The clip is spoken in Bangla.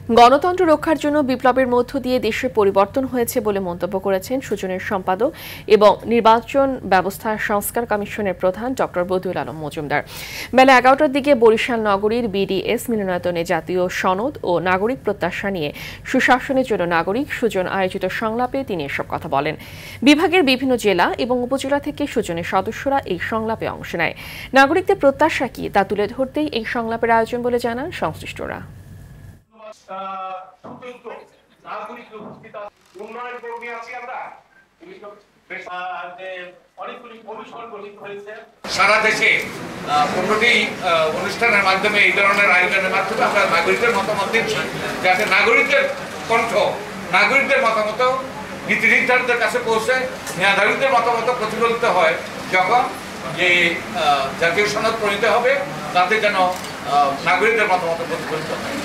গণতন্ত্র রক্ষার জন্য বিপ্লবের মধ্য দিয়ে দেশের পরিবর্তন হয়েছে বলে মন্তব্য করেছেন সুজনের সম্পাদক এবং নির্বাচন ব্যবস্থা সংস্কার কমিশনের প্রধান ডক্টর বদিউল আলম মজুমদার। বেলা 11টার দিকে বরিশাল নগরীর বিডিএস মিলনায়তনে জাতীয় সনদ ও নাগরিক প্রত্যাশা নিয়ে সুশাসনের জন্য নাগরিক সুজন আয়োজিত সংলাপে তিনি এসব কথা বলেন। বিভাগের বিভিন্ন জেলা এবং উপজেলা থেকে সুজনের সদস্যরা এই সংলাপে অংশ নেয়। নাগরিকদের প্রত্যাশা কি তা তুলে ধরতেই এই সংলাপের আয়োজন বলে জানান সংশ্লিষ্টরা। সারা দেশে 15টি অনুষ্ঠানের মাধ্যমে এই ধরনের আয়োজনের মাধ্যমে আমরা নাগরিকদের মতামত দিচ্ছি, যাতে নাগরিকদের কণ্ঠ, নাগরিকদের মতামত নীতি নির্ধারকদের কাছে পৌঁছে নাগরিকদের মতামত প্রতিফলিত হয়। যখন যে জাতীয় সনদ প্রণীত হবে তাতে যেন নাগরিকদের মতামত প্রতিফলিত হয়।